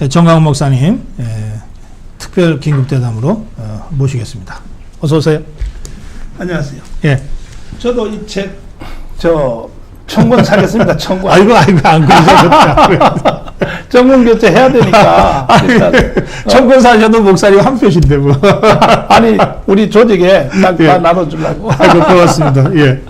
정강훈 목사님 특별 긴급대담으로 모시겠습니다. 어서 오세요. 안녕하세요. 예. 저도 이 책 청권 사겠습니다. 청권. 아이고 안 그러세요. 청권 교체 해야 되니까. 청권 사셔도 목사님 한 표신데 뭐. 아니 우리 조직에 딱 예. 다 나눠주려고. 아이고 고맙습니다. 예.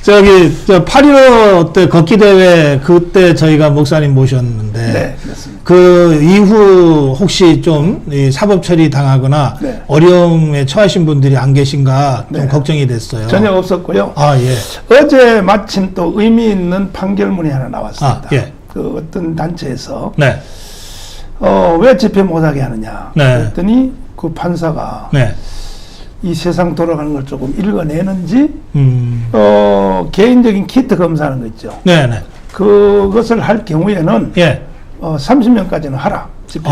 저 8.15 때 걷기 대회 그때 저희가 목사님 모셨는데 네, 그렇습니다. 그 이후 혹시 좀 이 사법 처리 당하거나 네. 어려움에 처하신 분들이 안 계신가 좀 네. 걱정이 됐어요. 전혀 없었고요. 아 예. 어제 마침 또 의미 있는 판결문이 하나 나왔습니다. 아, 예. 그 어떤 단체에서 네. 왜 집회 못하게 하느냐. 네. 그랬더니 그 판사가 네. 이 세상 돌아가는 걸 조금 읽어내는지 개인적인 키트 검사하는 거 있죠. 네네. 그것을 할 경우에는 예. 30명까지는 하라. 집회.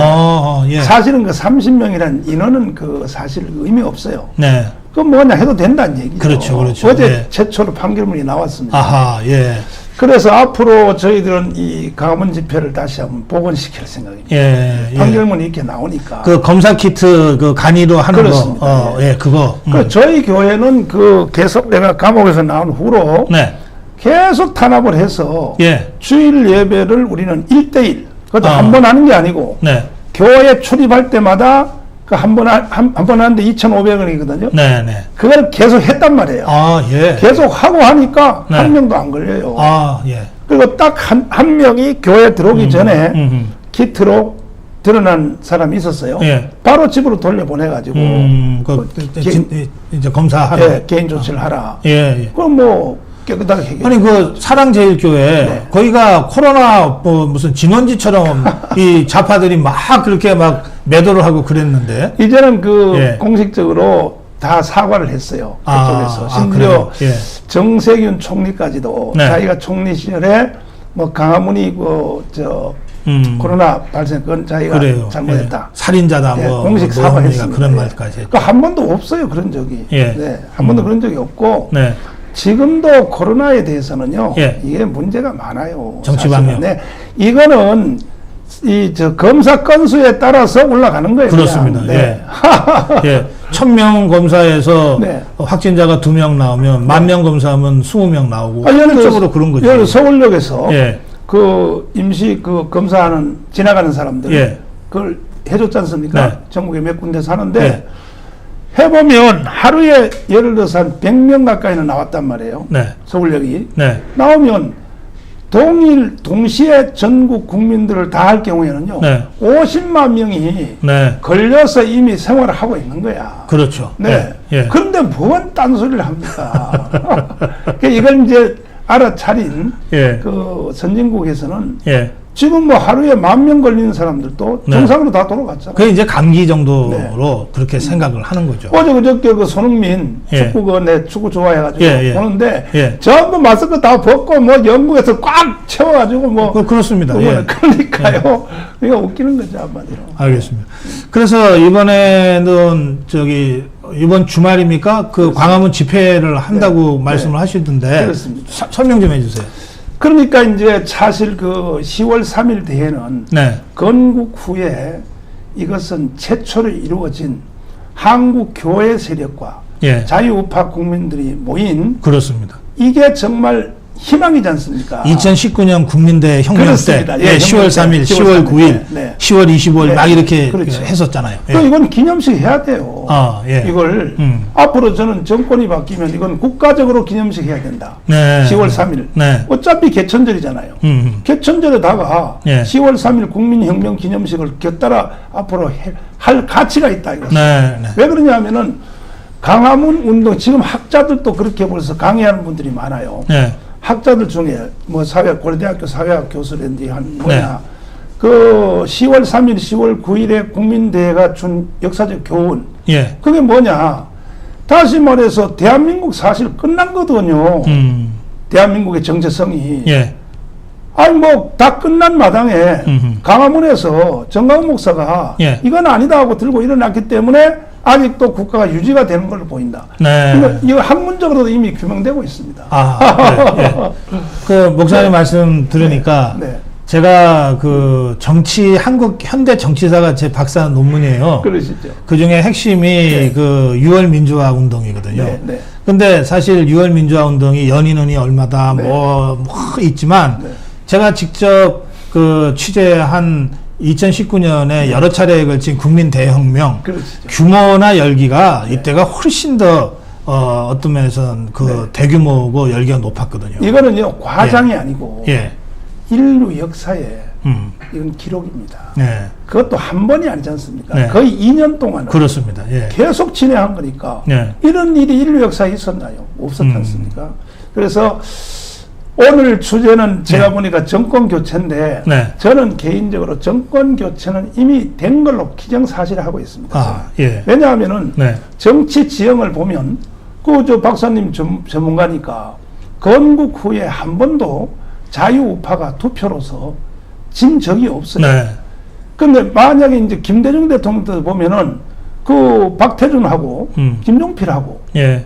예. 사실은 그 30명이라는 인원은 그 사실 의미 없어요. 네. 그 뭐냐 해도 된다는 얘기죠. 그렇죠, 그렇죠. 어제 예. 최초로 판결문이 나왔습니다. 아하, 예. 그래서 앞으로 저희들은 이 강화문 집회를 다시 한번 복원시킬 생각입니다. 예. 판결문이 이렇게 나오니까. 그 검사 키트 그 간이로 하는 그렇습니다. 거. 예, 그거. 그 저희 교회는 그 계속 내가 감옥에서 나온 후로 네. 계속 탄압을 해서 예. 주일 예배를 우리는 1대1 그것도 한 번 하는 게 아니고 네. 교회 출입할 때마다 그 한 번 하는데 2,500원이거든요. 네, 네. 그걸 계속 했단 말이에요. 아, 예. 계속 하고 하니까 네. 한 명도 안 걸려요. 아, 예. 그리고 딱 한 명이 교회 들어오기 전에 키트로 드러난 사람이 있었어요. 예. 바로 집으로 돌려보내가지고 이제 검사하라. 예, 개인 조치를 하라. 예, 예. 그럼 뭐 깨끗하게 해결. 아니 그 사랑제일교회 네. 거기가 코로나 뭐 무슨 진원지처럼 이 좌파들이 막 그렇게 막 매도를 하고 그랬는데 이제는 그 예. 공식적으로 다 사과를 했어요. 그쪽에서. 심지어 그래요? 예. 정세균 총리까지도 네. 자기가 총리 시절에 뭐 강화문이 코로나 발생 그건 자기가 그래요. 잘못했다. 예. 살인자다 네, 뭐 공식 노영미가 사과했습니다. 그런 예. 말까지 했죠. 그러니까 한 번도 없어요 그런 적이. 예. 네, 한 번도 그런 적이 없고 네. 지금도 코로나에 대해서는요. 예. 이게 문제가 많아요. 정치 사실은. 방역. 네, 이거는 검사 건수에 따라서 올라가는 거예요. 그렇습니다. 그냥. 네. 예. 1000명 검사에서 네. 확진자가 2명 나오면 10,000명 검사하면 20명 나오고 효율적으로 그런 거죠. 여기 서울역에서 예. 그 임시 그 검사하는 지나가는 사람들 예. 그걸 해줬지 않습니까? 네. 전국에 몇 군데 사는데 네. 해보면 하루에 예를 들어서 한 100명 가까이는 나왔단 말이에요. 네. 서울역이 네. 나오면 동시에 전국 국민들을 다 할 경우에는요. 네. 50만 명이 네. 걸려서 이미 생활을 하고 있는 거야. 그렇죠. 네. 예. 예. 그런데 뭔 딴소리를 합니까? 그러니까 이걸 이제 알아차린 예. 그 선진국에서는 예. 지금 뭐 하루에 10,000명 걸리는 사람들도 네. 정상으로 다 돌아갔잖아요. 그게 이제 감기 정도로 네. 그렇게 생각을 하는 거죠. 어제 그저께 그 손흥민 예. 축구 내 축구 좋아해가지고 예, 예. 보는데 예. 전부 마스크 다 벗고 뭐 영국에서 꽉 채워가지고 뭐 그렇습니다. 예. 그러니까요. 이거 웃기는 거죠 한마디로. 알겠습니다. 그래서 이번에는 이번 주말입니까? 그 광화문 집회를 한다고 네. 말씀을 하시던데 그렇습니다. 설명 좀 해주세요. 그러니까 이제 사실 그 10월 3일 대회는 네. 건국 후에 이것은 최초로 이루어진 한국 교회 세력과 예. 자유우파 국민들이 모인 그렇습니다. 이게 정말 희망이지 않습니까? 2019년 국민대 혁명 그렇습니다. 때 예, 10월 3일, 10월 9일, 네. 10월 25일 네. 막 이렇게 그렇죠. 했었잖아요. 예. 그 이건 기념식 해야 돼요. 아, 예. 이걸 앞으로 저는 정권이 바뀌면 이건 국가적으로 기념식 해야 된다. 네. 10월 3일. 네. 어차피 개천절이잖아요. 개천절에다가 예. 10월 3일 국민혁명 기념식을 곁따라 앞으로 할 가치가 있다 이거죠. 네. 네. 왜 그러냐면은 강화문 운동 지금 학자들도 그렇게 벌써 강의하는 분들이 많아요. 네. 학자들 중에 뭐 고려대학교 사회학 교수라든지 한 뭐냐 네. 그 10월 3일, 10월 9일에 국민대회가 준 역사적 교훈 예. 그게 뭐냐? 다시 말해서 대한민국 사실 끝난 거거든요. 대한민국의 정체성이. 예. 아니 뭐 다 끝난 마당에 강화문에서 정강훈 목사가 예. 이건 아니다 하고 들고 일어났기 때문에 아직도 국가가 유지가 되는 걸로 보인다. 네. 이거 학문적으로도 이미 규명되고 있습니다. 아, 그래. 예. 그 목사님 말씀 들으니까 네. 제가 그 정치 한국 현대 정치사가 제 박사 논문이에요. 그러시죠. 그 중에 핵심이 네. 그 6월 민주화 운동이거든요. 네, 네. 근데 사실 6월 민주화 운동이 연인원이 얼마다 네. 뭐 있지만 네. 제가 직접 그 취재한 2019년에 여러 차례에 걸친 국민 대혁명 그러시죠. 규모나 열기가 네. 이때가 훨씬 더 어떤 면에서는 그 네. 대규모고 열기가 높았거든요. 이거는요 과장이 아니고 예. 인류 역사에 이건 기록입니다. 네. 그것도 한 번이 아니지 않습니까? 네. 거의 2년 동안 그렇습니다. 예. 계속 진행한 거니까 네. 이런 일이 인류 역사에 있었나요? 없었지 않습니까? 그래서 오늘 주제는 제가 네. 보니까 정권 교체인데 네. 저는 개인적으로 정권 교체는 이미 된 걸로 기정사실하고 있습니다. 아, 예. 왜냐하면은 네. 정치 지형을 보면 그 저 박사님 전문가니까 건국 후에 한 번도 자유우파가 투표로서 진 적이 없어요. 네. 근데 만약에 이제 김대중 대통령도 보면은 그 박태준하고 김종필하고 예.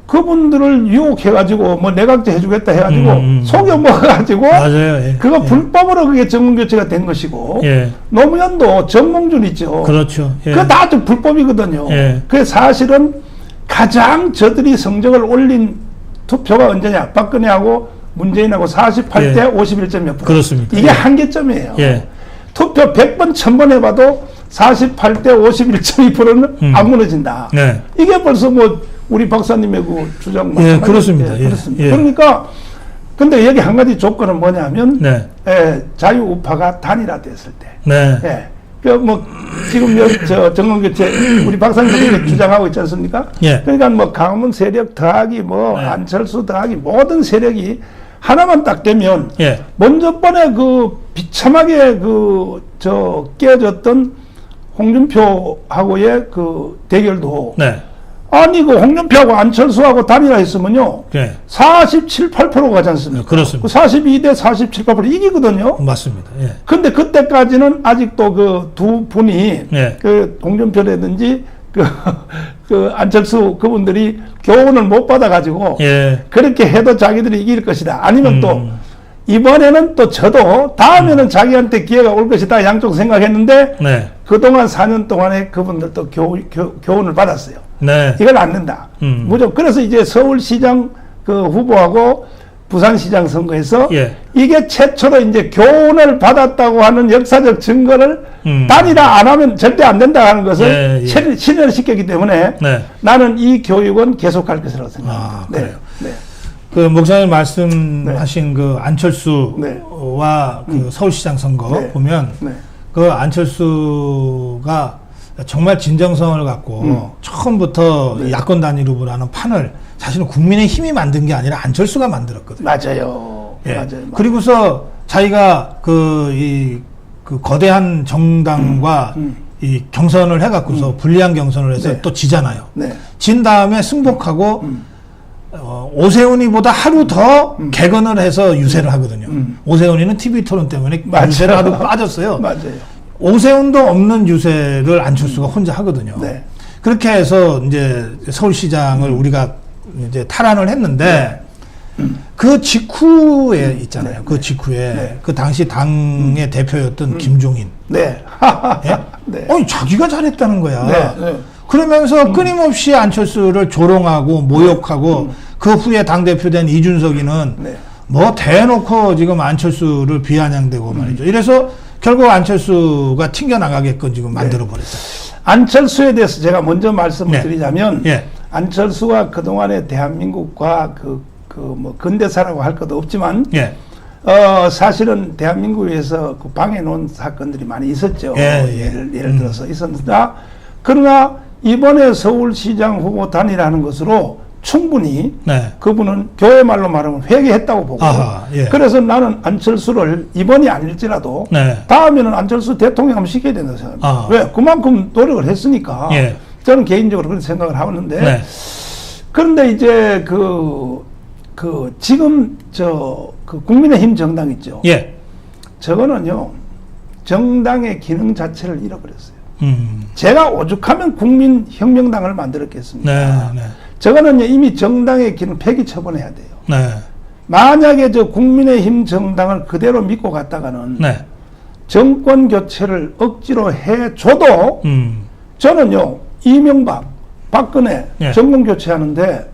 그분들을 유혹해가지고 뭐 내각제 해주겠다 해가지고 속여 먹어가지고 맞아요. 예. 그거 예. 불법으로 그게 정권교체가 된 것이고 예. 노무현도 정몽준 있죠. 그렇죠. 예. 그거 다 좀 불법이거든요. 예. 그게 사실은 가장 저들이 성적을 올린 투표가 언제냐? 박근혜하고 문재인하고 48대 예. 51점 몇 프로. 그렇습니까? 이게 예. 한계점이에요. 예. 투표 100번, 1000번 해봐도 48대 51.2%는 안 무너진다. 네. 이게 벌써 뭐 우리 박사님의 그 주장 예, 그렇습니다. 예. 그렇습니다. 예. 그러니까 근데 여기 한 가지 조건은 뭐냐면 네. 자유우파가 단일화됐을 때. 네. 예. 그 뭐 지금 여기 저 정권교체 우리 박사님이 주장하고 있지 않습니까? 예. 그러니까 뭐 강문 세력 더하기 뭐 네. 안철수 더하기 모든 세력이 하나만 딱 되면 예. 먼저 번에 그 비참하게 그 저 깨졌던 홍준표하고의 그 대결도 네. 아니 그 홍준표하고 안철수하고 단일화했으면요 예. 47, 8% 가지 않습니까? 그렇습니다. 42대 47, 8% 이기거든요. 맞습니다. 예. 근데 그때까지는 아직도 그 두 분이 네. 그 홍준표라든지 그 안철수 그분들이 교훈을 못 받아가지고 예. 그렇게 해도 자기들이 이길 것이다. 아니면 또 이번에는 또 저도 다음에는 자기한테 기회가 올 것이다. 양쪽 생각했는데 네. 그동안 4년 동안에 그분들도 교훈을 받았어요. 네. 이건 안 된다. 무조건. 그래서 이제 서울시장 그 후보하고 부산시장 선거에서 예. 이게 최초로 이제 교훈을 받았다고 하는 역사적 증거를 단일화 안 하면 절대 안 된다 하는 것을 예, 예. 실현을 시켰기 때문에 네. 나는 이 교육은 계속 갈 것이라고 생각합니다. 아, 네. 그래요. 네. 그 목사님 말씀하신 그 안철수와 네. 그 서울시장 선거 네. 보면 네. 그 안철수가 정말 진정성을 갖고 처음부터 네. 야권 단일 후보라는 판을 사실은 국민의 힘이 만든 게 아니라 안철수가 만들었거든요. 맞아요. 예. 맞아요. 그리고서 자기가 그 거대한 정당과 이 경선을 해갖고서 불리한 경선을 해서 네. 또 지잖아요. 네. 진 다음에 승복하고 오세훈이보다 하루 더 개근을 해서 유세를 하거든요. 오세훈이는 TV 토론 때문에 맞아요. 유세를 하도 빠졌어요. 맞아요. 오세훈도 없는 유세를 안철수가 혼자 하거든요. 네. 그렇게 해서 이제 서울시장을 우리가 이제 탈환을 했는데 그 직후에 있잖아요. 그 직후에 네. 그 당시 당의 대표였던 김종인. 네. 예? 네. 아니 자기가 잘했다는 거야. 네. 네. 그러면서 끊임없이 안철수를 조롱하고 모욕하고 그 후에 당대표된 이준석이는 네. 뭐 대놓고 지금 안철수를 비아냥대고 말이죠. 이래서 결국 안철수가 튕겨나가게끔 지금 만들어버렸어요. 안철수에 대해서 제가 먼저 말씀을 네. 드리자면 예. 안철수가 그동안의 대한민국과 뭐 근대사라고 할 것도 없지만 예. 사실은 대한민국에서 그 방해 놓은 사건들이 많이 있었죠. 예. 예를 들어서 있었다. 그러나 이번에 서울시장 후보 단일화하는 것으로 충분히 네. 그분은 교회 말로 말하면 회개했다고 보고 아하, 예. 그래서 나는 안철수를 이번이 아닐지라도 네. 다음에는 안철수 대통령 한번 시켜야 된다고 생각합니다. 아. 왜? 그만큼 노력을 했으니까 예. 저는 개인적으로 그런 생각을 하는데 네. 그런데 이제 지금 그 국민의힘 정당 있죠. 예. 저거는요 정당의 기능 자체를 잃어버렸어요. 음. 제가 오죽하면 국민혁명당을 만들었겠습니까? 네. 네. 저거는 이미 정당의 기능 폐기 처분해야 돼요. 네. 만약에 저 국민의힘 정당을 그대로 믿고 갔다가는 네. 정권 교체를 억지로 해줘도 저는요 이명박, 박근혜 예. 정권 교체하는데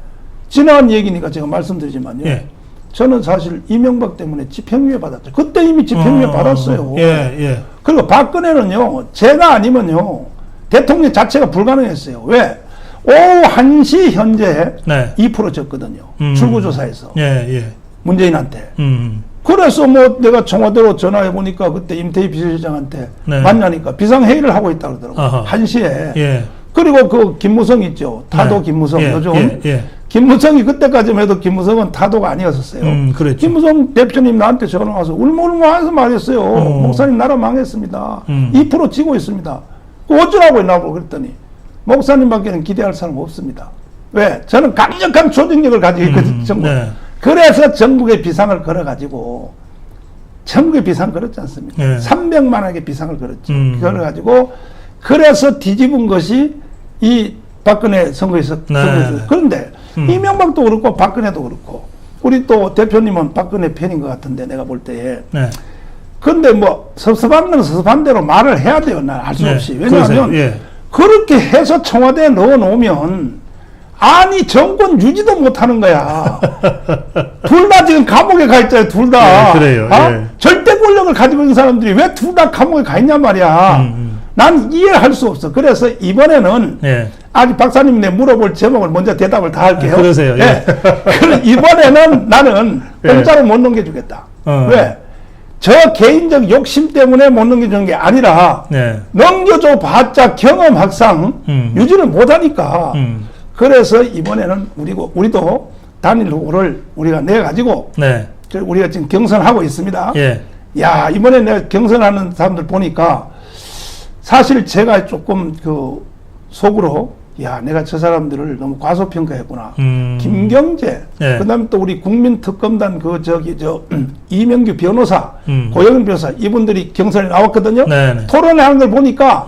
지난 얘기니까 제가 말씀드리지만요. 예. 저는 사실 이명박 때문에 집행유예 받았죠. 그때 이미 집행유예 받았어요. 예, 예. 그리고 박근혜는요, 제가 아니면요, 대통령 자체가 불가능했어요. 왜? 오후 1시 현재 네. 2% 졌거든요. 출구조사에서. 예, 예. 문재인한테. 그래서 뭐 내가 청와대로 전화해보니까 그때 임태희 비서실장한테 네. 만나니까 비상회의를 하고 있다 그러더라고요. 어허. 1시에. 예. 그리고 그 김무성 있죠. 타도 네. 김무성 예, 요즘. 예, 예. 김무성이 그때까지만 해도 김무성은 타도가 아니었었어요. 그랬죠. 김무성 대표님 나한테 전화 와서 울먹울먹하면서 말했어요. 목사님 나라 망했습니다. 2% 지고 있습니다. 그 어쩌라고 나보고 그랬더니 목사님밖에는 기대할 사람 없습니다. 왜? 저는 강력한 조직력을 가지고 있거든요. 정부. 네. 그래서 전국에 비상을 걸어가지고 전국에 비상 걸었지 않습니까? 네. 300만원의 비상을 걸었죠. 걸어가지고 그래서 뒤집은 것이 이 박근혜 선거에서 네. 그런데 이명박도 그렇고 박근혜도 그렇고 우리 또 대표님은 박근혜 팬인 것 같은데 내가 볼 때에 네. 근데 뭐 섭섭한 건 섭섭한 대로 말을 해야 돼요. 난 할 수 네. 없이. 왜냐하면 예. 그렇게 해서 청와대에 넣어놓으면 아니 정권 유지도 못하는 거야. 둘 다 지금 감옥에 가 있잖아요. 둘 다. 네, 그래요. 예. 절대 권력을 가지고 있는 사람들이 왜 둘 다 감옥에 가 있냔 말이야. 난 이해할 수 없어. 그래서 이번에는 예. 아직 박사님 내 물어볼 제목을 먼저 대답을 다 할게요. 그러세요. 예. 네. 이번에는 나는 예. 공짜로 못 넘겨주겠다. 왜? 저 개인적 욕심 때문에 못 넘겨주는 게 아니라 네. 넘겨줘 봤자 경험 확상 유지를 못하니까 그래서 이번에는 우리도 단일 후보를 우리가 내가지고 네. 우리가 지금 경선하고 있습니다. 예. 야 이번에 내가 경선하는 사람들 보니까 사실 제가 조금 그 속으로 야 내가 저 사람들을 너무 과소평가했구나. 김경재 예. 그다음에 또 우리 국민특검단 이명규 변호사 고영은 변호사 이분들이 경선에 나왔거든요. 네네. 토론회 하는 걸 보니까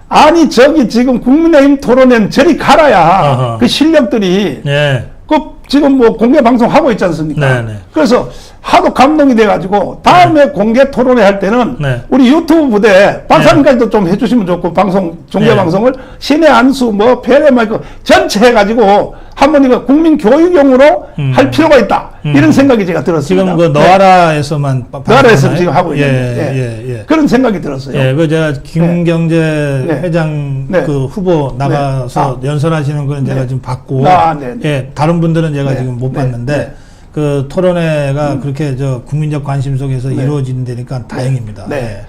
아니 저기 지금 국민의힘 토론회는 저리 가라야 어허. 그 실력들이 예. 그 지금 뭐 공개 방송 하고 있지 않습니까? 네네. 그래서 하도 감동이 돼가지고 다음에 공개 토론회 할 때는 네. 우리 유튜브 부대 박사님까지도 좀 해주시면 좋고 방송 종교 네. 방송을 신의 안수 뭐 페레 마이크 전체 해가지고 한번 이거 국민 교육용으로 할 필요가 있다 이런 생각이 제가 들었습니다. 지금 그 너하라에서만 너하라에서 지금 하고 예, 있는데 예. 그런 생각이 들었어요. 예, 그 제가 김경재 네. 회장 네. 그 후보 나가서 네. 연설하시는 건 제가 네. 지금 봤고, 네. 예, 다른 분들은 제가 네. 지금 못 네. 봤는데 네. 그 토론회가 그렇게 저 국민적 관심 속에서 네. 이루어진다니까 다행입니다. 네.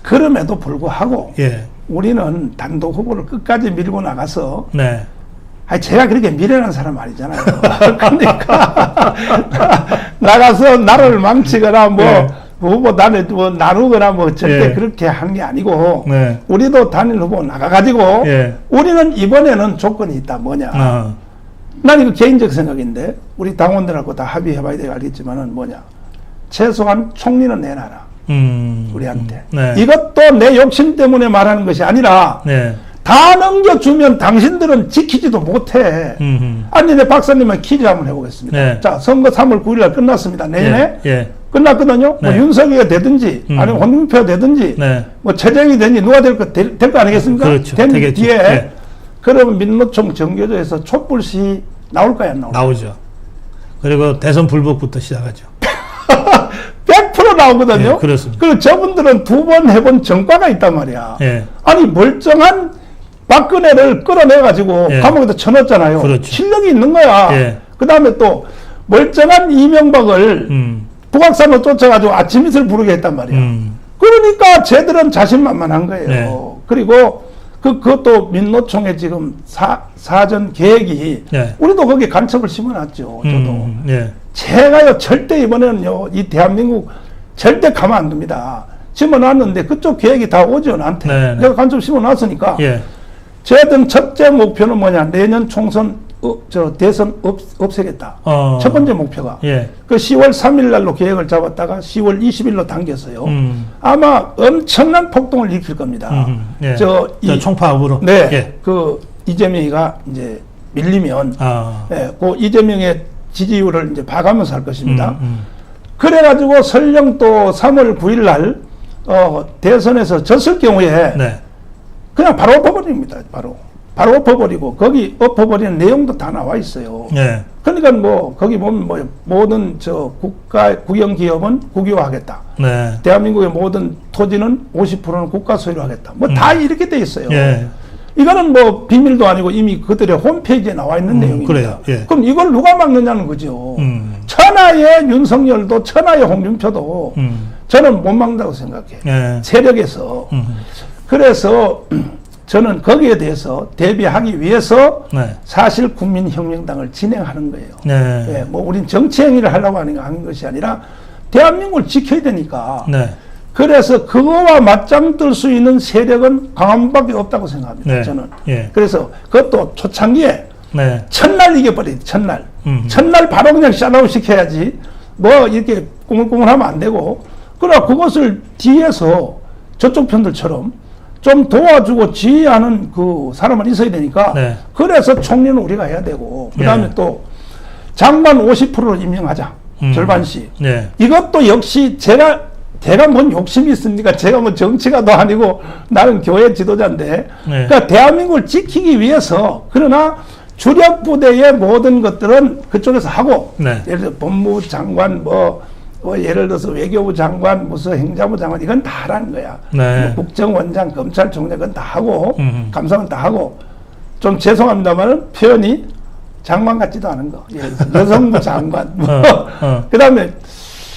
그럼에도 불구하고 예, 우리는 단독 후보를 끝까지 밀고 나가서 네, 아니 제가 그렇게 미련한 사람 아니잖아요. 그러니까 나가서 나라를 망치거나 뭐 네. 후보 단에 뭐 나누거나 뭐 절대 네. 그렇게 하는 게 아니고 네. 우리도 단일 후보 나가가지고 예. 우리는 이번에는 조건이 있다. 뭐냐? 난 이거 개인적 생각인데 우리 당원들하고 다 합의해봐야 되고 알겠지만은 뭐냐? 최소한 총리는 내놔라. 우리한테. 네. 이것도 내 욕심 때문에 말하는 것이 아니라 네. 다 넘겨주면 당신들은 지키지도 못해. 아니, 내 박사님은 퀴즈 한번 해보겠습니다. 네. 자, 선거 3월 9일날 끝났습니다. 내년에 예. 예. 끝났거든요. 네. 뭐 윤석열이 되든지, 아니면 홍준표가 되든지, 네. 뭐 최재형이 되든지 누가 될 거 아니겠습니까? 그렇죠. 된 되겠죠. 뒤에 예. 그러면 민노총 정교조에서 촛불시 나올까요, 안 나올까요? 나오죠. 그리고 대선 불복부터 시작하죠. 100% 나오거든요. 예, 그렇습니다. 그리고 저분들은 두 번 해본 전과가 있단 말이야. 예. 아니 멀쩡한 박근혜를 끌어내가지고 예. 감옥에다 쳐넣었잖아요. 그렇죠. 실력이 있는 거야. 예. 그 다음에 또 멀쩡한 이명박을 북악산으로 쫓아가지고 아침 이슬 부르게 했단 말이야. 그러니까 쟤들은 자신만만한 거예요. 네. 그리고 그것도 민노총의 지금 사전 계획이 네. 우리도 거기에 간첩을 심어놨죠. 저도. 예. 제가요 절대 이번에는요 이 대한민국 절대 가만 안 둡니다. 심어놨는데 그쪽 계획이 다 오죠 나한테. 네, 네. 내가 간첩 심어놨으니까. 예. 저희들 첫째 목표는 뭐냐? 내년 총선 대선 없애겠다. 첫 번째 목표가. 예. 그 10월 3일 날로 계획을 잡았다가 10월 20일로 당겼어요. 아마 엄청난 폭동을 일으킬 겁니다. 예. 저 총파업으로. 네. 예. 그 이재명이가 이제 밀리면 아. 예, 그 이재명의 지지율을 이제 봐가면서 할 것입니다. 그래가지고 설령 또 3월 9일 날 대선에서 졌을 경우에 네. 그냥 바로 엎어버립니다. 바로 엎어버리고 거기 엎어버리는 내용도 다 나와 있어요. 네. 그러니까 뭐 거기 보면 뭐 모든 저 국영 기업은 국유화하겠다. 네. 대한민국의 모든 토지는 50%는 국가 소유로 하겠다. 뭐 다 이렇게 돼 있어요. 예. 이거는 뭐 비밀도 아니고 이미 그들의 홈페이지에 나와 있는 내용입니다. 그래요. 예. 그럼 이걸 누가 막느냐는 거죠. 천하의 윤석열도 천하의 홍준표도 저는 못 막는다고 생각해요. 예. 세력에서. 그래서 저는 거기에 대해서 대비하기 위해서 네. 사실 국민혁명당을 진행하는 거예요. 네. 예, 뭐 우린 정치 행위를 하려고 하는 것이 아니라 대한민국을 지켜야 되니까. 네. 그래서 그거와 맞짱 뜰 수 있는 세력은 강한밖에 없다고 생각합니다. 네. 저는. 예. 그래서 그것도 초창기에 네. 첫날 이겨버려야 돼. 첫날. 첫날 바로 그냥 샷아웃 시켜야지. 뭐 이렇게 꾸물꾸물하면 안 되고. 그러나 그것을 뒤에서 저쪽 편들처럼 좀 도와주고 지휘하는 그 사람은 있어야 되니까. 네. 그래서 총리는 우리가 해야 되고. 그 다음에 예. 또 장관 50%를 임명하자. 절반씩. 네. 이것도 역시 제가 뭔 욕심이 있습니까? 제가 뭐 정치가도 아니고 나는 교회 지도자인데. 네. 그러니까 대한민국을 지키기 위해서 그러나 주력 부대의 모든 것들은 그쪽에서 하고. 네. 예를 들어 법무부 장관 뭐 예를 들어서 외교부 장관 무슨 행자부 장관 이건 다 하라는 거야. 네. 뭐 국정원장 검찰총장 그건 다 하고 감사원 다 하고. 좀 죄송합니다만 표현이 장관 같지도 않은 거. 예를 들어서 여성부 장관 뭐. 그다음에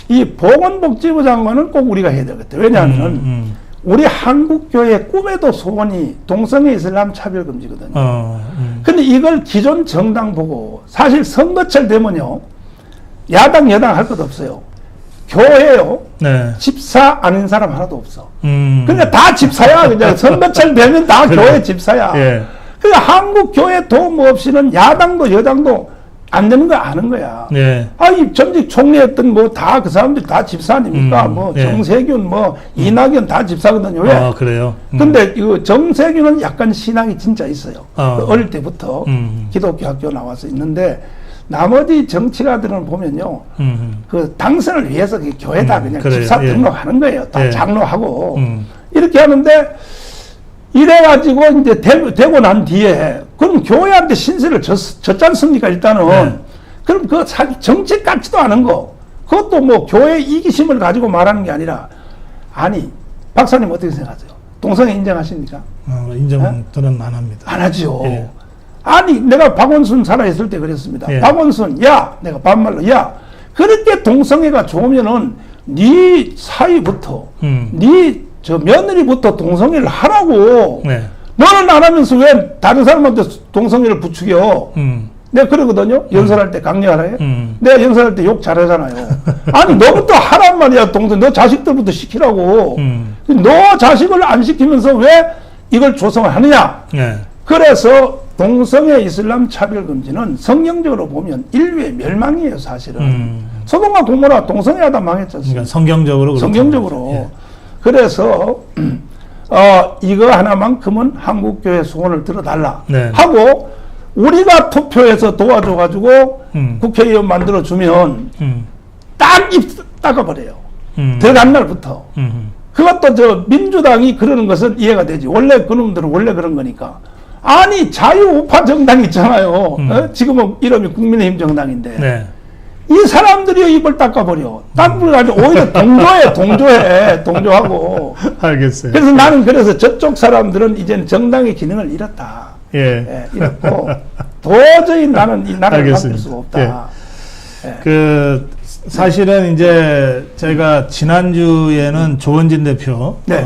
이 보건복지부 장관은 꼭 우리가 해야 되겠다. 왜냐하면 우리 한국교회 꿈에도 소원이 동성애 이슬람 차별금지거든요. 근데 이걸 기존 정당 보고 사실 선거철 되면요. 야당 여당 할 것 없어요. 교회요. 네. 집사 아닌 사람 하나도 없어. 그러니까 다 집사야. 그냥 선거철 되면 다 교회 집사야. 예. 그러니까 한국교회 도움 없이는 야당도 여당도 안 되는 거 아는 거야. 예. 이 전직 총리했던 뭐 다 그 사람들 다 집사 아닙니까? 뭐 예. 정세균 뭐 이낙연 다 집사거든요. 왜? 아, 그래요? 근데 이거 정세균은 약간 신앙이 진짜 있어요. 그 어릴 때부터 기독교 학교 나와서 있는데 나머지 정치가들은 보면요. 그 당선을 위해서 그 교회다 그냥 그래요. 집사 예. 등록하는 거예요. 다 예. 장로하고. 이렇게 하는데 이래가지고 이제 되고 난 뒤에 그럼 교회한테 신세를 졌지 않습니까? 일단은. 네. 그럼 그 정책 같지도 않은 거. 그것도 뭐 교회 이기심을 가지고 말하는 게 아니라 아니 박사님 어떻게 생각하세요? 동성애 인정하십니까? 인정 저는 안 합니다. 안 하죠. 예. 아니 내가 박원순 살아있을 때 그랬습니다. 예. 박원순 내가 반말로 그렇게 동성애가 좋으면은 네 사위부터 네 저 며느리부터 동성애를 하라고. 네. 너는 안 하면서 왜 다른 사람한테 동성애를 부추겨? 내가 그러거든요. 연설할 때 강요하래. 내가 연설할 때 욕 잘하잖아요. 아니 너부터 하란 말이야. 너 자식들부터 시키라고. 너 자식을 안 시키면서 왜 이걸 조성을 하느냐. 네. 그래서 동성애 이슬람 차별금지는 성경적으로 보면 인류의 멸망이에요. 사실은. 소돔과 고모라 동성애하다 망했지 않습니까? 그러니까 성경적으로. 성경적으로. 예. 그래서 이거 하나만큼은 한국교회 소원을 들어달라 네. 하고 우리가 투표해서 도와줘가지고 국회의원 만들어주면 딱 입 닦아버려요. 들어간 날부터. 그것도 저 민주당이 그러는 것은 이해가 되지. 원래 그놈들은 원래 그런 거니까. 아니 자유우파 정당 있잖아요. 지금은 이름이 국민의힘 정당인데. 네. 이 사람들이 입을 닦아버려. 닦아버려가지고 오히려 동조하고. 알겠어요. 그래서 나는 그래서 저쪽 사람들은 이제는 정당의 기능을 잃었다. 예. 잃었고 도저히 나는 이 나라를 바꿀 알겠습니다. 수가 없다. 그 사실은 이제 제가 지난주에는 조원진 대표와 네.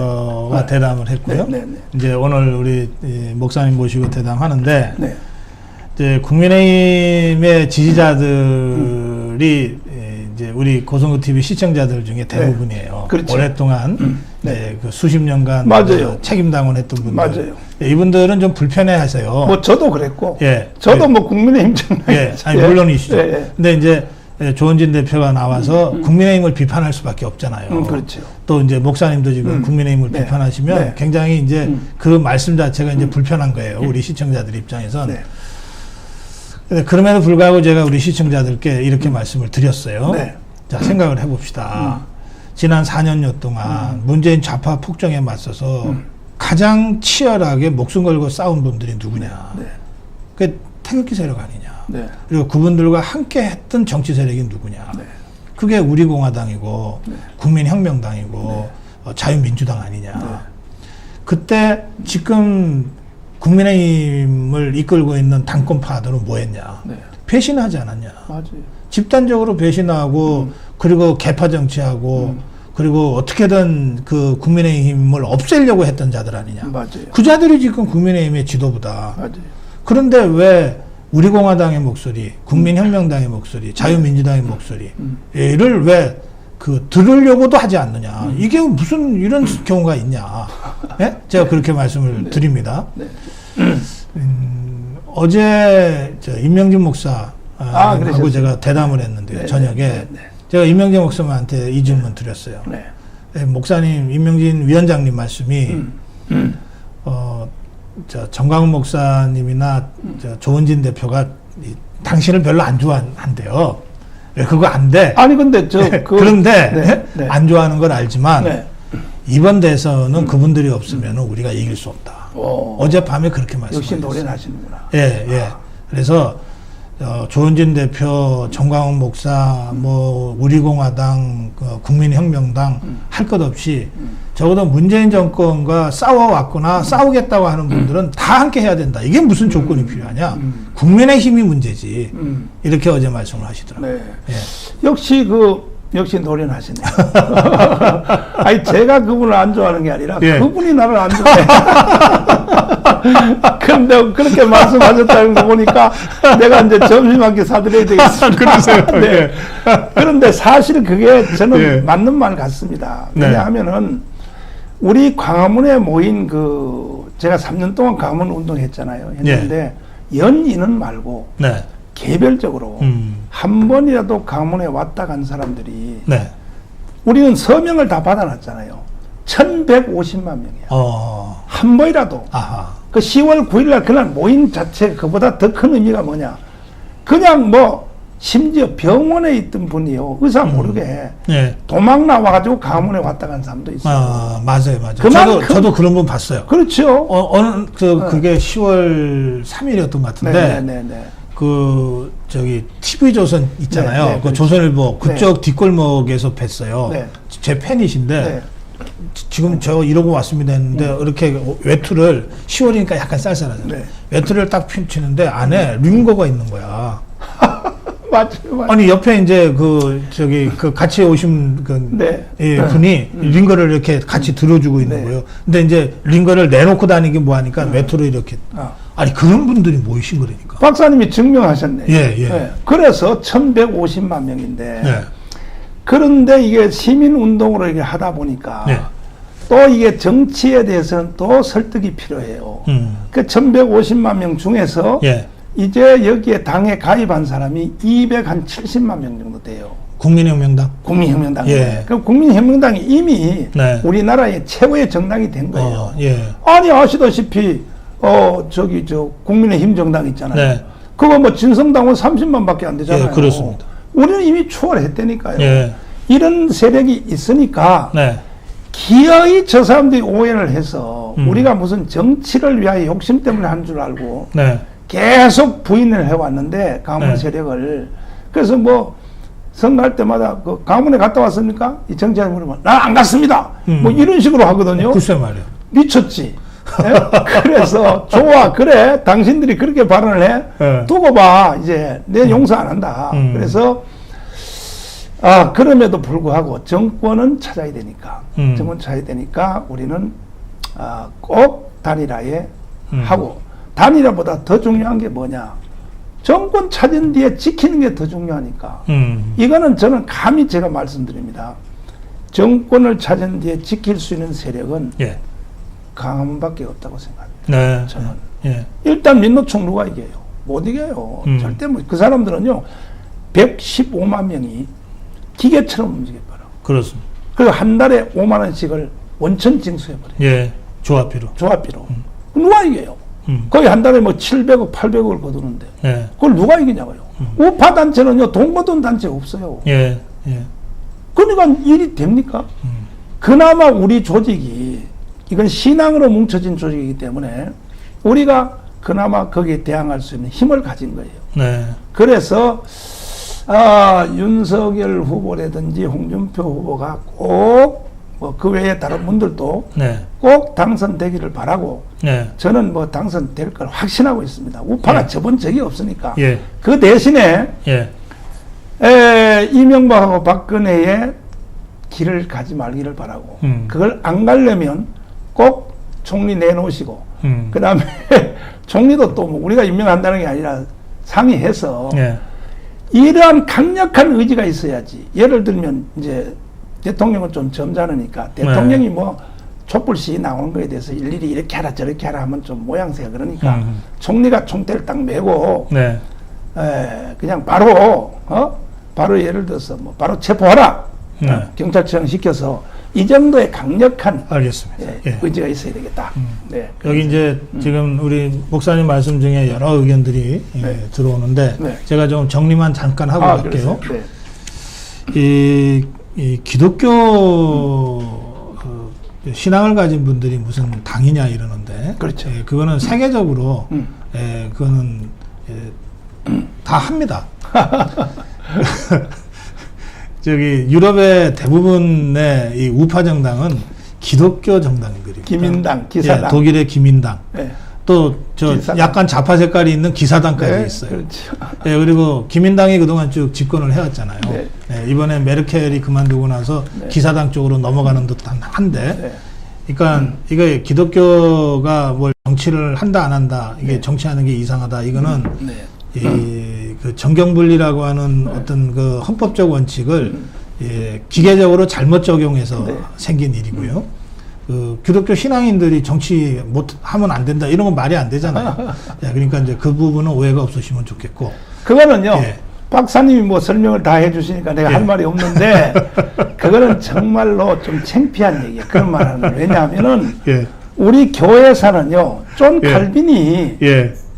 대담을 했고요. 네. 이제 오늘 우리 목사님 모시고 대담하는데 네. 이제 국민의힘의 지지자들이 이제 우리 고성구 TV 시청자들 중에 대부분이에요. 그렇죠. 오랫동안 네. 그 수십 년간 맞아요. 책임당원 했던 분들. 맞아요. 이분들은 좀 불편해하세요. 뭐 저도 그랬고. 예. 저도 뭐 국민의힘 정당. 예. 아니 물론이시죠. 예. 근데 이제 조원진 대표가 나와서 국민의힘을 비판할 수밖에 없잖아요. 그렇죠. 또 이제 목사님도 지금 국민의힘을 네. 비판하시면 네. 굉장히 이제 그 말씀 자체가 이제 불편한 거예요. 우리 시청자들 입장에선. 네. 근데 그럼에도 불구하고 제가 우리 시청자들께 이렇게 말씀을 드렸어요. 네. 자, 생각을 해봅시다. 지난 4년여 동안 문재인 좌파 폭정에 맞서서 가장 치열하게 목숨 걸고 싸운 분들이 누구냐. 네. 그게 태극기 세력 아니냐. 네. 그리고 그분들과 함께 했던 정치 세력이 누구냐. 네. 그게 우리공화당이고 네. 국민혁명당이고 자유민주당 아니냐. 네. 그때 지금 국민의힘을 이끌고 있는 당권파들은 뭐 했냐. 네. 배신하지 않았냐. 맞아요. 집단적으로 배신하고 그리고 개파 정치하고 그리고 어떻게든 그 국민의힘을 없애려고 했던 자들 아니냐. 맞아요. 그 자들이 지금 국민의힘의 지도부다. 맞아요. 그런데 왜 우리공화당의 목소리, 국민혁명당의 목소리, 자유민주당의 목소리를 왜 그 들으려고도 하지 않느냐. 이게 무슨 이런 경우가 있냐. 예? 제가 그렇게 말씀을 드립니다. 네. 어제 임명진 목사 하고 그러셨어요. 제가 대담을 했는데요. 네, 저녁에 네, 네. 제가 임명진 목사님한테 이 질문 드렸어요. 네. 예, 목사님, 임명진 위원장님 말씀이 정광훈 목사님이나 조은진 대표가 당신을 별로 안 좋아한대요. 예, 그거 안 돼. 아니 근데 그런데 네, 네. 안 좋아하는 건 알지만 네. 이번 대선은 그분들이 없으면 우리가 이길 수 없다. 어젯밤에 그렇게 역시 말씀하셨어요. 노래는 하시는구나. 예, 예. 그래서 조은진 대표, 정광훈 목사, 뭐 우리공화당, 국민혁명당 할 것 없이 적어도 문재인 정권과 싸워왔거나 싸우겠다고 하는 분들은 다 함께 해야 된다. 이게 무슨 조건이 필요하냐? 국민의 힘이 문제지. 이렇게 어제 말씀을 하시더라고요. 네. 예. 역시 노래는 하시네요. 아니 제가 그분을 안 좋아하는 게 아니라 예. 그분이 나를 안 좋아해. 근데 그렇게 말씀하셨다는 거 보니까 내가 이제 점심 한 끼 사드려야 되겠습니다. 그러세요. 네. 예. 그런데 사실 그게 저는 예. 맞는 말 같습니다. 네. 왜냐하면은 우리 광화문에 모인 제가 3년 동안 광화문 운동했잖아요. 했는데 연인은 말고 네. 개별적으로 한 번이라도 강문에 왔다 간 사람들이 네. 우리는 서명을 다 받아놨잖아요. 1150만 명이야. 한 번이라도. 아하. 그 10월 9일날 그날 모임 자체 그보다 더 큰 의미가 뭐냐. 그냥 심지어 병원에 있던 분이요. 의사 모르게 네. 도망 나와가지고 강문에 왔다 간 사람도 있어요. 맞아요, 맞아요. 그만큼- 저도 그런 분 봤어요. 그렇죠. 그게 10월 3일이었던 것 같은데. 네네네. TV조선 있잖아요. 네, 네, 그 그렇죠. 조선일보 그쪽 뒷골목에서 뵀어요. 네. 제 팬이신데 네. 지금 저 이러고 왔습니다 했는데 이렇게 외투를 10월이니까 약간 쌀쌀하잖아요. 네. 외투를 딱 펼치는데 안에 링거가 있는 거야. 맞아요. 아니 옆에 이제 같이 오신 네. 분이 링거를 이렇게 같이 들어주고 있는 네. 거예요. 근데 이제 링거를 내놓고 다니기 뭐하니까 외투를 이렇게 아니 그런 분들이 모이신 거라니까. 박사님이 증명하셨네요. 예, 예. 네. 그래서 1150만 명인데 네. 그런데 이게 시민운동으로 이게 하다 보니까 네. 또 이게 정치에 대해서는 또 설득이 필요해요. 그 1150만 명 중에서 예. 이제 여기에 당에 가입한 사람이 270만 명 정도 돼요. 국민혁명당. 국민혁명당. 예. 그 국민혁명당이 이미 네. 우리나라의 최고의 정당이 된 거예요. 예. 아니 아시다시피 국민의힘 정당 있잖아요. 네. 그거 진성당원 30만 밖에 안 되잖아요. 예, 그렇습니다. 우리는 이미 추월했다니까요. 예. 이런 세력이 있으니까 네. 기어이 저 사람들이 오해를 해서 우리가 무슨 정치를 위하여 욕심 때문에 한 줄 알고 네. 계속 부인을 해왔는데 가문 네. 세력을. 그래서 선거할 때마다 가문에 갔다 왔습니까? 이 정치하는 물으면 난 안 갔습니다. 이런 식으로 하거든요. 글쎄 말이야. 미쳤지. 예? 그래서 좋아 그래 당신들이 그렇게 발언을 해 네. 두고 봐 이제 내 용서 안 한다. 그래서 그럼에도 불구하고 정권은 찾아야 되니까 정권 찾아야 되니까 우리는 꼭 단일화에 하고 단일화보다 더 중요한 게 뭐냐 정권 찾은 뒤에 지키는 게 더 중요하니까 이거는 저는 감히 제가 말씀드립니다. 정권을 찾은 뒤에 지킬 수 있는 세력은 예. 강화문밖에 없다고 생각합니다. 네. 저는. 예. 일단 민노총 누가 이겨요? 못 이겨요. 절대 그 사람들은요 115만 명이 기계처럼 움직여버려. 그렇습니다. 그리고 한 달에 5만 원씩을 원천 징수해버려요. 예. 조합비로. 조합비로. 누가 이겨요? 거의 한 달에 뭐 700억, 800억을 거두는데 예. 그걸 누가 이기냐고요. 우파 단체는요 돈 거둔 단체 없어요. 예. 예. 그러니까 일이 됩니까? 그나마 우리 조직이 이건 신앙으로 뭉쳐진 조직이기 때문에 우리가 그나마 거기에 대항할 수 있는 힘을 가진 거예요. 네. 그래서 윤석열 후보라든지 홍준표 후보가 꼭 뭐 그 외에 다른 분들도 네. 꼭 당선되기를 바라고 네. 저는 뭐 당선될 걸 확신하고 있습니다. 우파가 예. 접은 적이 없으니까. 예. 그 대신에 예. 이명박하고 박근혜의 길을 가지 말기를 바라고 그걸 안 가려면 꼭 총리 내놓으시고 그 다음에 총리도 또 뭐 우리가 임명한다는 게 아니라 상의해서 예. 이러한 강력한 의지가 있어야지. 예를 들면 이제 대통령은 좀 점잖으니까 대통령이 뭐 촛불 시위 나오는 거에 대해서 일일이 이렇게 하라 저렇게 하라 하면 좀 모양새가 그러니까 총리가 총대를 딱 메고 네. 그냥 바로 바로 예를 들어서 뭐 바로 체포하라. 네. 경찰청 시켜서 이 정도의 강력한 알겠습니다. 예. 의지가 있어야 되겠다. 네. 여기 이제 지금 우리 목사님 말씀 중에 여러 의견들이 네. 들어오는데 네. 제가 좀 정리만 잠깐 하고 갈게요. 네. 이 기독교 신앙을 가진 분들이 무슨 당이냐 이러는데 그렇죠. 그거는 세계적으로 그거는 다 합니다. 저기 유럽의 대부분의 이 우파 정당은 기독교 정당들입니다. 기민당, 기사당. 독일의 기민당. 네. 또 저 약간 좌파 색깔이 있는 기사당까지 네, 있어요. 그렇죠. 그리고 기민당이 그동안 쭉 집권을 해왔잖아요. 네. 이번에 메르켈이 그만두고 나서 기사당 쪽으로 넘어가는 듯한 한데, 그러니까 이거 기독교가 뭘 정치를 한다 안 한다 이게 정치하는 게 이상하다. 이거는 그 정경분리라고 하는 어떤 그 헌법적 원칙을 기계적으로 잘못 적용해서 생긴 일이고요. 그 기독교 신앙인들이 정치 못 하면 안 된다 이런 건 말이 안 되잖아요. 그러니까 이제 그 부분은 오해가 없으시면 좋겠고. 그거는요. 박사님이 뭐 설명을 다 해주시니까 내가 할 말이 없는데 그거는 정말로 좀 창피한 얘기야. 그런 말하는 거예요. 왜냐하면은 우리 교회에서는요. 존 칼빈이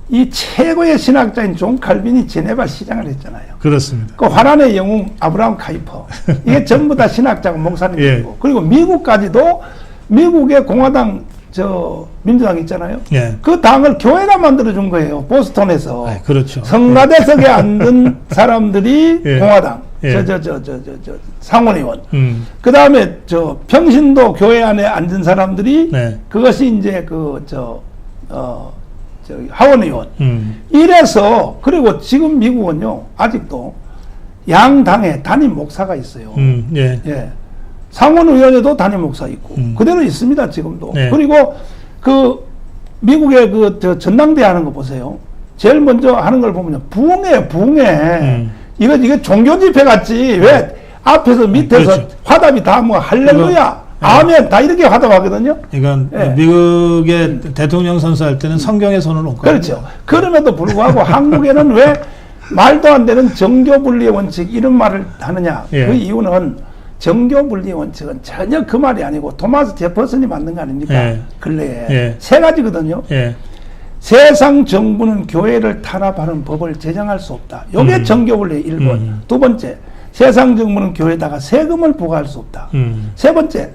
이 최고의 신학자인 존 칼빈이 제네바 시장을 했잖아요. 그렇습니다. 그 화란의 영웅 아브라함 카이퍼 이게 전부 다 신학자고 목사님이고 그리고 미국까지도 미국의 공화당 민주당 있잖아요. 그 당을 교회가 만들어준 거예요. 보스턴에서. 그렇죠. 성가대석에 앉은 사람들이 공화당. 상원의원. 그 다음에 평신도 교회 안에 앉은 사람들이 그것이 이제 하원의원. 이래서 그리고 지금 미국은요 아직도 양당에 담임 목사가 있어요. 상원의원에도 담임 목사 있고 그대로 있습니다 지금도. 그리고 그 미국의 전당대 하는 거 보세요. 제일 먼저 하는 걸 보면 부흥회. 이게 종교 집회 같지. 왜 앞에서 밑에서 그렇죠. 화답이 다 뭐 할렐루야. 아멘 다 이렇게 화답하거든요. 이건 미국의 대통령 선수할 때는 성경에 손을 얹고 그렇죠. 그럼에도 불구하고 한국에는 왜 말도 안 되는 정교분리의 원칙 이런 말을 하느냐. 그 이유는 정교분리의 원칙은 전혀 그 말이 아니고 토마스 제퍼슨이 만든 거 아닙니까? 근래에 세 가지거든요. 세상 정부는 교회를 탄압하는 법을 제정할 수 없다. 이게 정교분리의 1번. 두 번째, 세상 정부는 교회에다가 세금을 부과할 수 없다. 세 번째,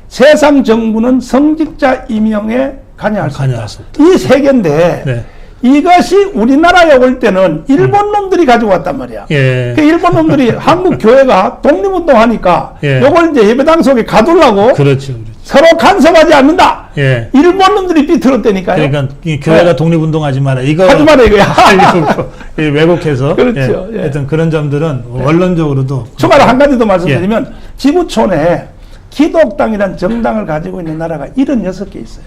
세상 정부는 성직자 임용에 관여할 수 없다. 이 세 개인데 이것이 우리나라에 올 때는 일본 놈들이 가지고 왔단 말이야. 그 일본 놈들이 한국 교회가 독립운동하니까 요걸 이제 예배당 속에 가두려고 그렇죠. 서로 간섭하지 않는다. 일본 놈들이 삐뚤었다니까요. 그러니까 이 교회가 독립운동하지 마라. 이거 하지 마라 이거야. 왜곡해서. 그렇죠. 하여튼 그런 점들은 원론적으로도. 추가로 한 가지 더 말씀드리면 지구촌에 기독당이란 정당을 가지고 있는 나라가 76개 있어요.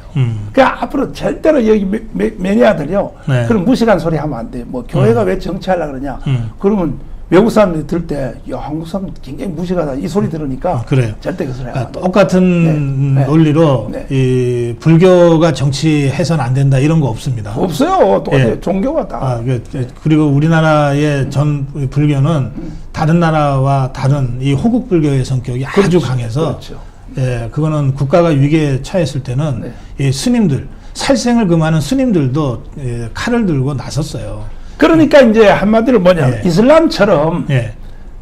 그러니까 앞으로 절대로 여기 매니아들요. 그럼 무식한 소리 하면 안 돼. 뭐 교회가 왜 정치하려고 그러냐. 그러면 외국 사람들이 들을 때, 야, 한국 사람 굉장히 무식하다. 이 소리 들으니까. 그래요. 절대 그 소리 하면 안 돼. 똑같은 논리로 이 불교가 정치해서는 안 된다 이런 거 없습니다. 없어요. 똑같아요. 종교가 다. 그리고 우리나라의 전 불교는 다른 나라와 다른 이 호국 불교의 성격이 아주 강해서 그거는 국가가 위기에 처했을 때는 이 스님들 살생을 금하는 스님들도 칼을 들고 나섰어요. 그러니까 이제 한마디로 뭐냐, 예. 이슬람처럼 예.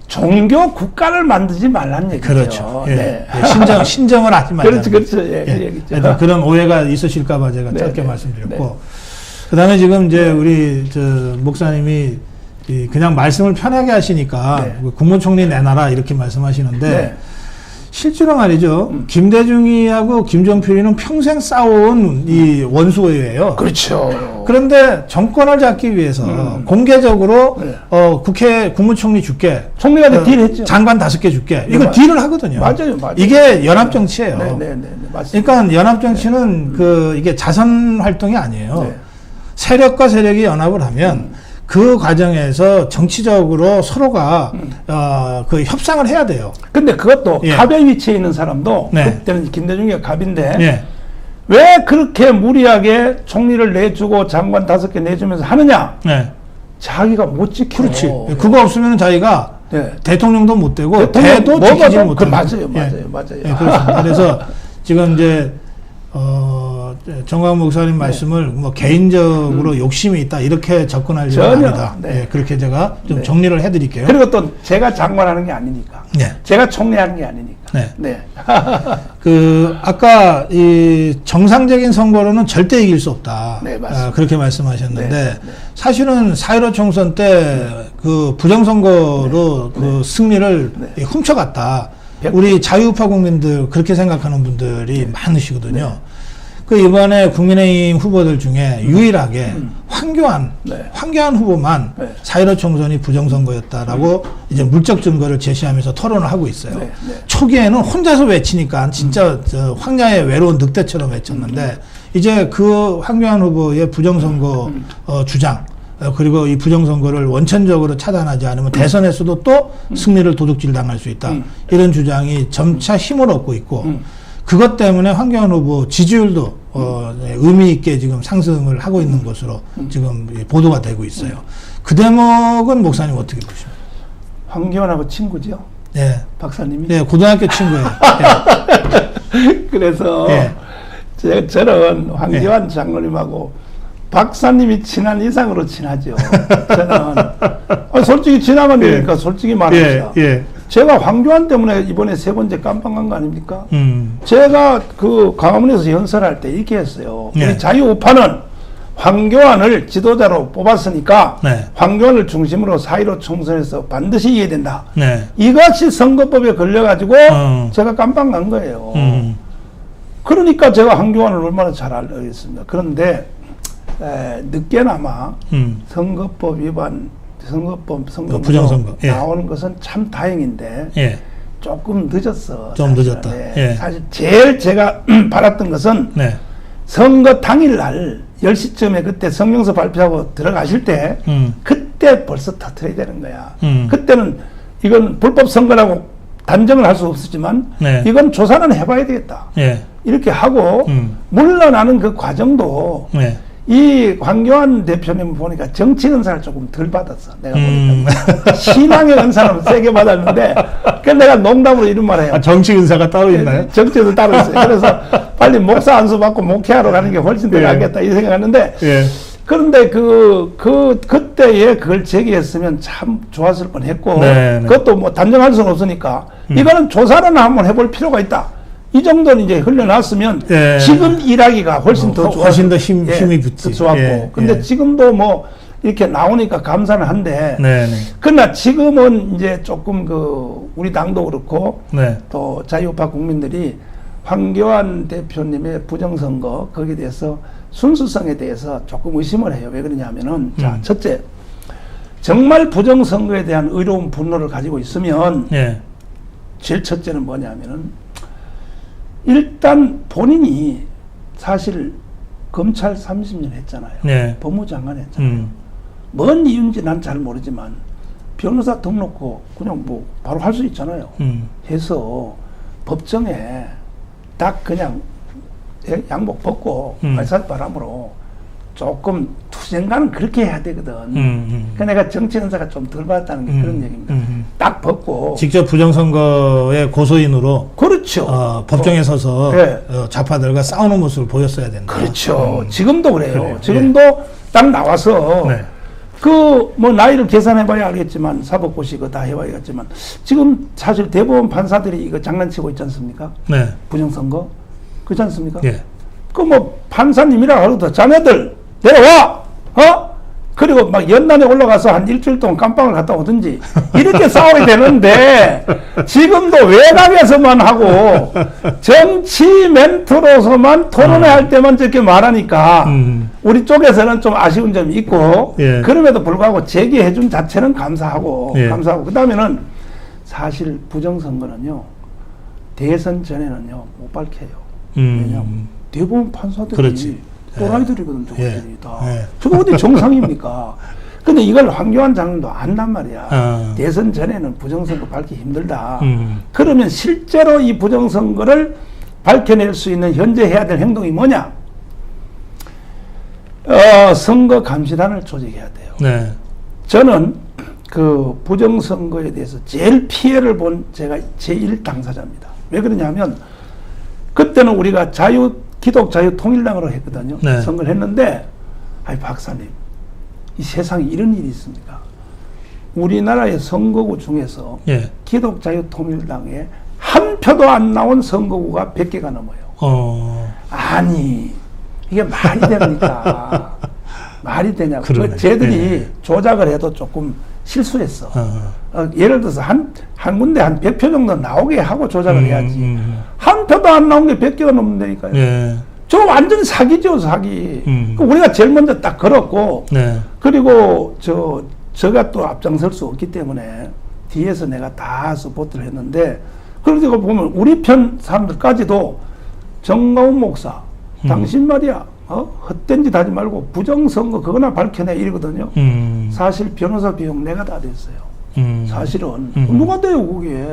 종교 국가를 만들지 말라는 얘기죠. 그렇죠. 예. 네. 신정을 하지 말자. 그렇죠, 그렇죠. 예, 그 얘기죠. 그런 오해가 있으실까봐 제가 네, 짧게 네, 말씀드렸고, 네. 그다음에 지금 이제 우리 목사님이 그냥 말씀을 편하게 하시니까 네. 국무총리 내놔라 이렇게 말씀하시는데. 네. 실제로 말이죠. 김대중이하고 김종필이는 평생 싸워온 이 원수예요. 그렇죠. 그런데 정권을 잡기 위해서 공개적으로 네. 국회 국무총리 줄게. 총리가 딜했죠. 장관 5개 줄게. 이거 맞- 딜을 하거든요. 맞아요. 이게 연합 정치예요. 네, 맞습니다. 그러니까 연합 정치는 이게 자선 활동이 아니에요. 네. 세력과 세력이 연합을 하면 그 과정에서 정치적으로 서로가 그 협상을 해야 돼요. 근데 그것도 예. 갑의 위치에 있는 사람도 네. 그때는 김대중이가 갑인데 예. 왜 그렇게 무리하게 총리를 내주고 장관 5개 내주면서 하느냐? 네. 자기가 못 지켜. 그렇지. 그거 없으면 자기가 네. 대통령도 못 되고 대통령 대도 뭐가 지키지 좀- 못하고. 맞아요. 예, 그렇습니다. 그래서 지금 이제 정광 목사님 말씀을 뭐 개인적으로 욕심이 있다 이렇게 접근하려고 전혀. 합니다. 네. 예, 그렇게 제가 좀 네. 정리를 해드릴게요. 그리고 또 제가 장관하는 게 아니니까. 네. 제가 총리하는 게 아니니까. 네. 네. 아까 이 정상적인 선거로는 절대 이길 수 없다. 네, 맞습니다. 그렇게 말씀하셨는데 네, 네. 사실은 4.15 총선 때 그 부정선거로 그 승리를 네. 훔쳐갔다. 100%. 우리 자유우파 국민들 그렇게 생각하는 분들이 많으시거든요. 그 이번에 국민의힘 후보들 중에 유일하게 황교안 후보만 네. 4.15 총선이 부정선거였다라고 이제 물적 증거를 제시하면서 토론을 하고 있어요. 네, 네. 초기에는 혼자서 외치니까 진짜 저 황야의 외로운 늑대처럼 외쳤는데 이제 그 황교안 후보의 부정선거 주장 그리고 이 부정선거를 원천적으로 차단하지 않으면 대선에서도 또 승리를 도둑질 당할 수 있다. 이런 주장이 점차 힘을 얻고 있고 그것 때문에 황교안 후보 지지율도 의미 있게 지금 상승을 하고 있는 것으로 지금 보도가 되고 있어요. 그 대목은 목사님 어떻게 보십니까? 황교안하고 친구죠. 네. 박사님이. 네, 고등학교 친구예요. 그래서 예. 저는 황교안 장로님하고 박사님이 친한 이상으로 친하죠. 저는 솔직히 지나간 일이니까 솔직히 말합니다. 제가 황교안 때문에 이번에 3번째 깜빵 간 거 아닙니까? 제가 그 광화문에서 연설할 때 이렇게 했어요. 네. 우리 자유우파는 황교안을 지도자로 뽑았으니까 네. 황교안을 중심으로 4.15 총선에서 반드시 이겨야 된다. 네. 이것이 선거법에 걸려가지고 어. 제가 깜빵 간 거예요. 그러니까 제가 황교안을 얼마나 잘 알겠습니다. 그런데 늦게나마 선거법 위반, 선거법 부정선거 예. 나오는 것은 참 다행인데 예. 조금 늦었어. 좀 사실은. 늦었다. 네. 예. 사실 제일 제가 바랐던 것은 네. 선거 당일날 10시쯤에 그때 성명서 발표하고 들어가실 때 그때 벌써 터뜨려야 되는 거야. 그때는 이건 불법 선거라고 단정을 할 수 없었지만 네. 이건 조사는 해봐야 되겠다. 예. 이렇게 하고 물러나는 그 과정도 네. 이 황교안 대표님 보니까 정치 은사를 조금 덜 받았어. 내가 보니까 신앙의 은사는 세게 받았는데 그 내가 농담으로 이런 말 해요. 정치 은사가 따로 있나요? 정치에도 따로 있어요. 그래서 빨리 목사 안수 받고 목회하러 가는 게 훨씬 더 예. 낫겠다 이 생각하는데 예. 그런데 그때에 그걸 제기했으면 참 좋았을 뻔했고 네, 네. 그것도 뭐 단정할 수는 없으니까 이거는 조사는 한번 해볼 필요가 있다. 이 정도는 이제 흘려놨으면 예. 지금 일하기가 훨씬 더 좋았고 훨씬 더 힘이 붙지. 더 좋았고 예, 근데 예. 지금도 뭐 이렇게 나오니까 감사는 한데 네네. 그러나 지금은 이제 조금 우리 당도 그렇고 네. 또 자유우파 국민들이 황교안 대표님의 부정선거 거기에 대해서 순수성에 대해서 조금 의심을 해요. 왜 그러냐면은 자 첫째 정말 부정선거에 대한 의로운 분노를 가지고 있으면 예. 제일 첫째는 뭐냐면은 일단 본인이 사실 검찰 30년 했잖아요. 네. 법무장관 했잖아요. 뭔 이유인지 난 잘 모르지만 변호사 등 놓고 그냥 뭐 바로 할 수 있잖아요. 해서 법정에 딱 그냥 양복 벗고 말살바람으로 조금 투쟁가는 그렇게 해야 되거든. 그러니까 내가 정치 은사가 좀 덜 받았다는 게 그런 얘기입니다. 딱 벗고. 직접 부정선거의 고소인으로 그렇죠. 법정에 서서 네. 좌파들과 싸우는 모습을 보였어야 된다. 그렇죠. 지금도 그래요. 그래요. 지금도 딱 나와서 네. 그 뭐 나이를 계산해봐야 알겠지만 사법고시 그거 다 해봐야겠지만 지금 사실 대법원 판사들이 이거 장난치고 있지 않습니까? 네. 부정선거 그렇지 않습니까? 예. 그 뭐 판사님이라 하루도 자네들 내려와 그리고 막 연단에 올라가서 한 일주일 동안 깜빵을 갔다 오든지 이렇게 싸워야 되는데 지금도 외곽에서만 하고 정치 멘토로서만 토론회 할 때만 저렇게 말하니까 우리 쪽에서는 좀 아쉬운 점이 있고 예. 그럼에도 불구하고 제기해준 자체는 감사하고 예. 그 다음에는 사실 부정선거는요 대선 전에는요 못 밝혀요. 왜냐하면 대법원 판사들이 그렇지. 또라이들이거든, 저것들이 예. 다. 예. 저거 어디 정상입니까? 근데 이걸 황교안 장관도 안단 말이야. 아. 대선 전에는 부정선거 밝기 힘들다. 음. 그러면 실제로 이 부정선거를 밝혀낼 수 있는 현재 해야 될 행동이 뭐냐? 선거 감시단을 조직해야 돼요. 네. 저는 그 부정선거에 대해서 제일 피해를 본 제가 제1당사자입니다. 왜 그러냐면 그때는 우리가 기독자유통일당으로 했거든요. 네. 선거를 했는데 아이 박사님 이 세상에 이런 일이 있습니까? 우리나라의 선거구 중에서 예. 기독자유통일당에 한 표도 안 나온 선거구가 100개가 넘어요. 아니 이게 말이 됩니까? 말이 되냐고. 그러네. 쟤들이 예. 조작을 해도 조금 실수했어. 예를 들어서 한 군데 한 100표 정도 나오게 하고 조작을 해야지. 한 표도 안 나온 게 100개가 넘는다니까요. 예. 저 완전 사기죠, 사기. 음. 우리가 제일 먼저 딱 걸었고, 네. 그리고 제가 또 앞장설 수 없기 때문에 뒤에서 내가 다 서포트를 했는데, 그러고 보면 우리 편 사람들까지도 정가운 목사, 당신 말이야, 헛된 짓 하지 말고 부정선거 그거나 밝혀내 이러거든요. 사실 변호사 비용 내가 다 냈어요. 사실은. 누가 돼요, 그게.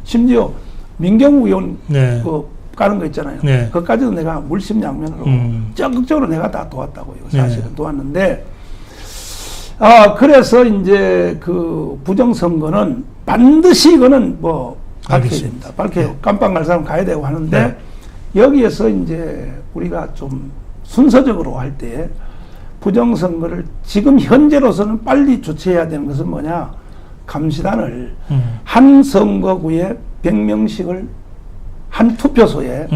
심지어 민경우 의원 네. 까는 거 있잖아요. 네. 그것까지도 내가 물심양면으로 적극적으로 내가 다 도왔다고요. 사실은 네. 도왔는데, 그래서 이제 그 부정선거는 반드시 이거는 뭐 밝혀야 알겠습니다. 됩니다. 네. 깜빵 갈 사람 가야 되고 하는데, 네. 여기에서 이제 우리가 좀 순서적으로 할 때 부정선거를 지금 현재로서는 빨리 조치해야 되는 것은 뭐냐? 감시단을 한 선거구에 100명씩을 한 투표소에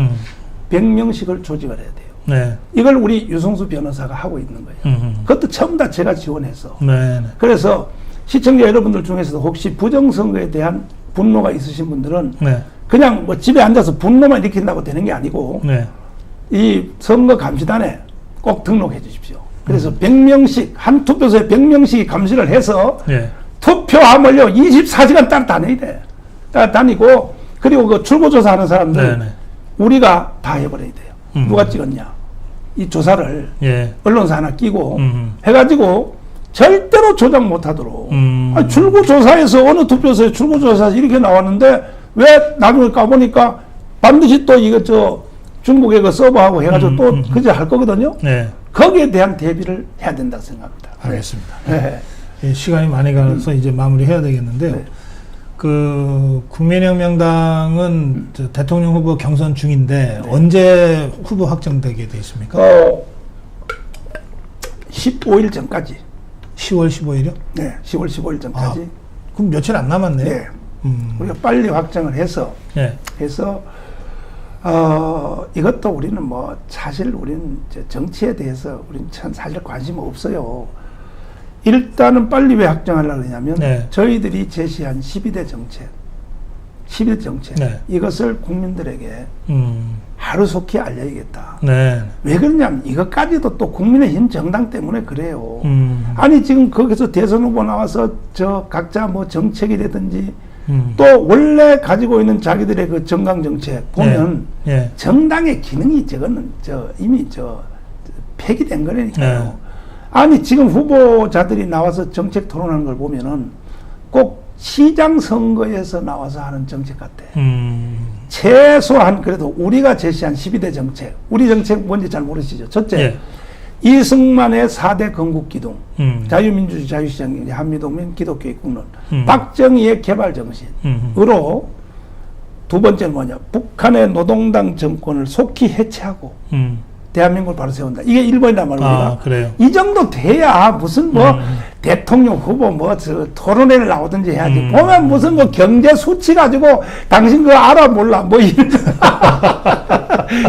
100명씩을 조직을 해야 돼요. 네. 이걸 우리 유성수 변호사가 하고 있는 거예요. 그것도 전부 다 제가 지원해서. 네. 그래서 시청자 여러분들 중에서도 혹시 부정선거에 대한 분노가 있으신 분들은 네. 그냥 뭐 집에 앉아서 분노만 일으킨다고 되는 게 아니고 네. 이 선거 감시단에 꼭 등록해 주십시오. 그래서 100명씩 한 투표소에 100명씩이 감시를 해서 네. 투표함을요 24시간 딱 다녀야 돼. 딱 다니고 그리고 그 출구조사하는 사람들 네네. 우리가 다 해버려야 돼요. 누가 찍었냐 이 조사를 예. 언론사 하나 끼고 해가지고 절대로 조작 못하도록. 아니, 출구조사에서 어느 투표소에 출구조사에서 이렇게 나왔는데 왜 나중에 까보니까 반드시 또 이거 중국의 그 서버하고 해가지고 또 그제 할 거거든요. 네. 거기에 대한 대비를 해야 된다고 생각합니다. 알겠습니다. 네. 예, 시간이 많이 가서 이제 마무리해야 되겠는데요. 네. 그 국민혁명당은 저 대통령 후보 경선 중인데 언제 후보 확정되게 돼 있습니까? 15일 전까지. 10월 15일이요? 네, 10월 15일 전까지. 그럼 며칠 안 남았네요. 네. 우리가 빨리 확정을 해서 네. 이것도 우리는 뭐 사실 우리는 정치에 대해서 우리는 참 사실 관심 없어요. 일단은 빨리 왜 확정하려고 그러냐면 네. 저희들이 제시한 12대 정책, 12대 정책 네. 이것을 국민들에게 하루속히 알려야겠다. 네. 왜 그러냐면 이것까지도 또 국민의힘 정당 때문에 그래요. 아니 지금 거기서 대선 후보 나와서 각자 뭐 정책이라든지 또 원래 가지고 있는 자기들의 그 정강 정책 보면 네. 정당의 기능이 저거는 이미 폐기된 거라니까요. 네. 아니 지금 후보자들이 나와서 정책 토론하는 걸 보면은 꼭 시장 선거에서 나와서 하는 정책 같아. 최소한 그래도 우리가 제시한 12대 정책, 우리 정책 뭔지 잘 모르시죠? 첫째, 예. 이승만의 4대 건국기둥, 자유민주주의 자유시장, 한미동맹, 기독교의 국론, 박정희의 개발 정신으로 두 번째는 뭐냐, 북한의 노동당 정권을 속히 해체하고 대한민국을 바로 세운다. 이게 1번이란 말입니다. 그래요. 이 정도 돼야 무슨 뭐 대통령 후보 뭐 저 토론회를 나오든지 해야지. 보면 무슨 뭐 경제 수치 가지고 당신 그거 알아 몰라 뭐 이런.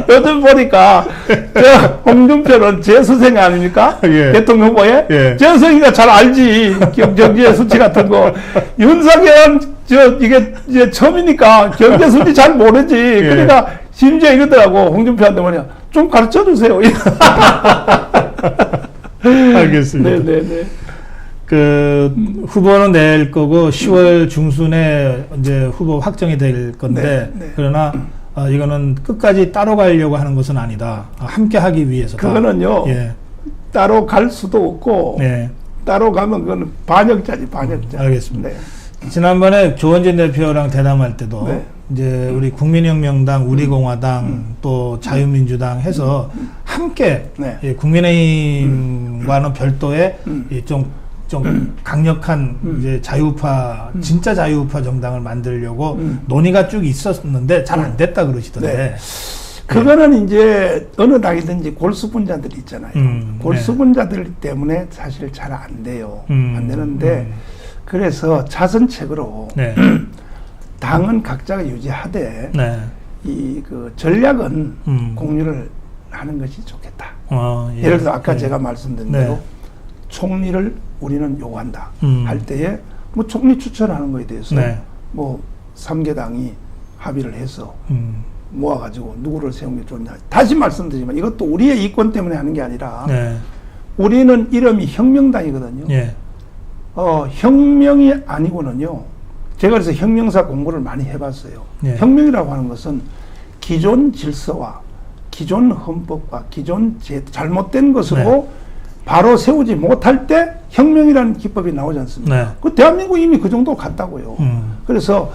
요즘 보니까 저 홍준표는 제 선생이 아닙니까? 예. 대통령 후보에 예. 제 선생이가 잘 알지 경제 수치 같은 거. 윤석열은 저 이게 이제 처음이니까 경제 수치 잘 모르지. 그러니까 심지어 이러더라고 홍준표한테 뭐냐 좀 가르쳐 주세요. 알겠습니다. 네네네. 그 후보는 낼 거고 10월 중순에 이제 후보 확정이 될 건데 네, 네. 그러나 이거는 끝까지 따로 가려고 하는 것은 아니다. 함께 하기 위해서다. 그거는요. 예. 따로 갈 수도 없고 네. 따로 가면 그거는 반역자지 반역자. 알겠습니다. 네. 지난번에 조원진 대표랑 대담할 때도 네. 이제 우리 국민혁명당, 우리공화당 또 자유민주당 해서 함께 네. 예, 국민의힘과는 별도의 좀 강력한 이제 자유파 진짜 자유파 정당을 만들려고 논의가 쭉 있었는데 잘 안 됐다 그러시던데. 네. 그거는 이제 어느 당이든지 골수분자들이 있잖아요. 골수분자들 때문에 사실 잘 안 돼요. 안 되는데 그래서 자선책으로 네. 당은 각자가 유지하되 네. 이 그 전략은 공유를 하는 것이 좋겠다. 예. 예를 들어 아까 예. 제가 말씀드린 네. 대로 총리를 우리는 요구한다 할 때에 뭐 총리 추천하는 거에 대해서 네. 뭐 3개 당이 합의를 해서 모아가지고 누구를 세우는 게 좋냐. 다시 말씀드리지만 이것도 우리의 이권 때문에 하는 게 아니라 네. 우리는 이름이 혁명당이거든요. 예. 혁명이 아니고는요. 제가 그래서 혁명사 공부를 많이 해봤어요. 예. 혁명이라고 하는 것은 기존 질서와 기존 헌법과 기존 잘못된 것으로 네. 바로 세우지 못할 때 혁명이라는 기법이 나오지 않습니까? 네. 그 대한민국 이미 그 정도 갔다고요. 그래서